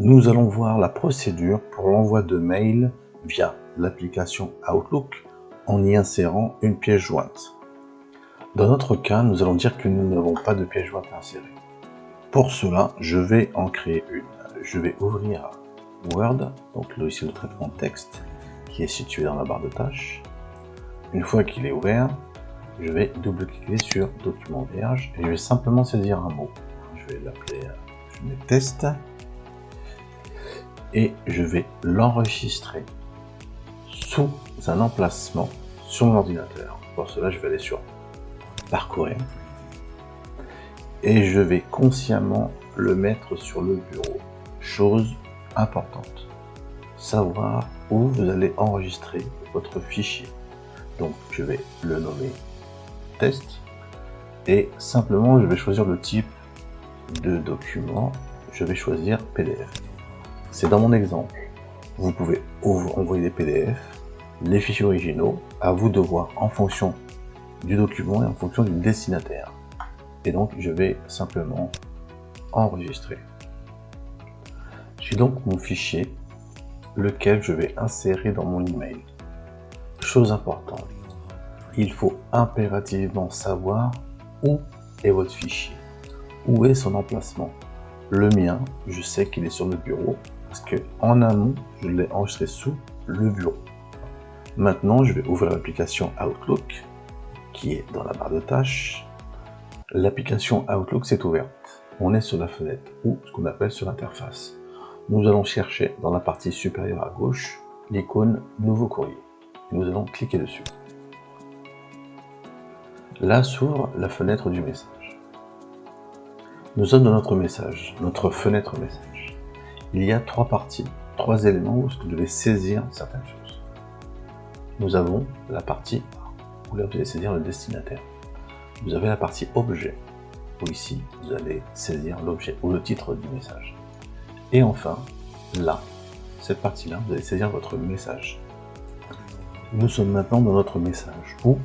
Nous allons voir la procédure pour l'envoi de mails via l'application Outlook en y insérant une pièce jointe. Dans notre cas, nous allons dire que nous n'avons pas de pièce jointe à insérer. Pour cela, je vais en créer une. Je vais ouvrir Word, donc le logiciel de traitement de texte, qui est situé dans la barre de tâches. Une fois qu'il est ouvert, je vais double-cliquer sur Document vierge et je vais simplement saisir un mot. Je vais l'appeler test et je vais l'enregistrer sous un emplacement sur mon ordinateur. Pour cela, je vais aller sur Parcourir et je vais consciemment le mettre sur le bureau. Chose importante, savoir où vous allez enregistrer votre fichier. Donc je vais le nommer test et simplement je vais choisir le type de document. Je vais choisir PDF. C'est dans mon exemple. Vous pouvez envoyer des PDF, les fichiers originaux, à vous de voir en fonction du document et en fonction du destinataire. Et donc je vais simplement enregistrer. J'ai donc mon fichier, lequel je vais insérer dans mon email. Chose importante, il faut impérativement savoir où est votre fichier, où est son emplacement. Le mien, je sais qu'il est sur le bureau, parce que en amont, je l'ai enregistré sous le bureau. Maintenant, je vais ouvrir l'application Outlook, qui est dans la barre de tâches. L'application Outlook s'est ouverte. On est sur la fenêtre, ou ce qu'on appelle sur l'interface. Nous allons chercher dans la partie supérieure à gauche l'icône Nouveau courrier. Nous allons cliquer dessus. Là s'ouvre la fenêtre du message. Nous sommes dans notre message, notre fenêtre message. Il y a trois parties, trois éléments où vous devez saisir certaines choses. Nous avons la partie A, où là vous allez saisir le destinataire. Vous avez la partie objet, où ici vous allez saisir l'objet ou le titre du message. Et enfin, là, cette partie-là, vous allez saisir votre message. Nous sommes maintenant dans notre message, ou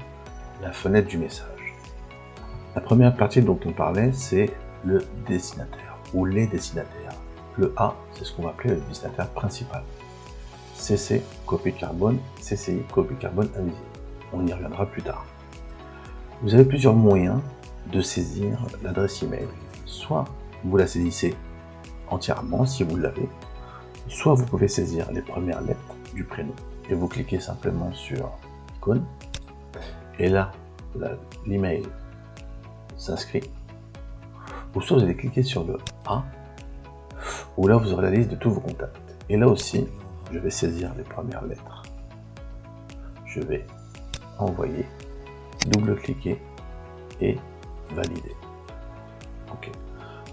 la fenêtre du message. La première partie dont on parlait, c'est le destinataire, ou les destinataires. Le A, c'est ce qu'on va appeler le destinataire principal. CC, copie carbone, CCI, copie carbone invisible. On y reviendra plus tard. Vous avez plusieurs moyens de saisir l'adresse email. Soit vous la saisissez entièrement si vous l'avez, soit vous pouvez saisir les premières lettres du prénom et vous cliquez simplement sur l'icône et là l'email s'inscrit, ou soit vous allez cliquer sur le A où là vous aurez la liste de tous vos contacts et là aussi je vais saisir les premières lettres, je vais envoyer, double-cliquer et valider. Ok.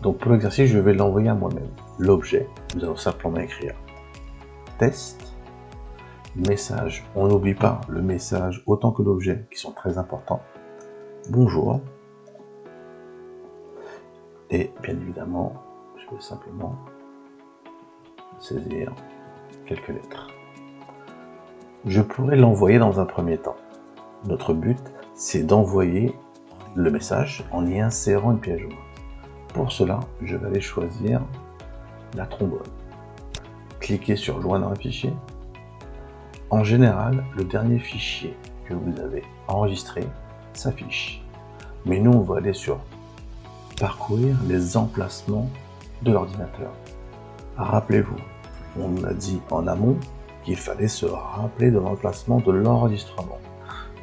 Donc pour l'exercice, je vais l'envoyer à moi-même. L'objet, nous allons simplement écrire test, message. On n'oublie pas le message autant que l'objet qui sont très importants. Bonjour. Et bien évidemment, je vais simplement saisir quelques lettres. Je pourrais l'envoyer dans un premier temps. Notre but, c'est d'envoyer le message en y insérant une pièce jointe. Pour cela, je vais aller choisir la trombone. Cliquez sur Joindre un fichier. En général, le dernier fichier que vous avez enregistré s'affiche. Mais nous, on va aller sur Parcourir les emplacements de l'ordinateur. Rappelez-vous, on a dit en amont qu'il fallait se rappeler de l'emplacement de l'enregistrement.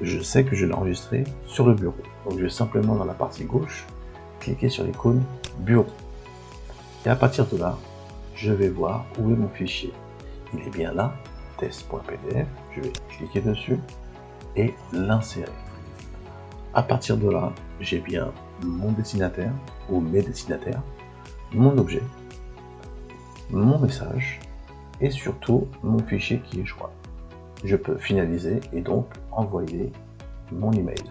Je sais que je l'ai enregistré sur le bureau. Donc je vais simplement dans la partie gauche, cliquer sur l'icône bureau. Et à partir de là, je vais voir où est mon fichier. Il est bien là, test.pdf. Je vais cliquer dessus et l'insérer. À partir de là, j'ai bien mon destinataire ou mes destinataires, mon objet, mon message et surtout mon fichier qui est joint. Je peux finaliser et donc envoyer mon email.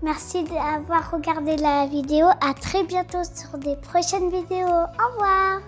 Merci d'avoir regardé la vidéo. À très bientôt sur des prochaines vidéos. Au revoir.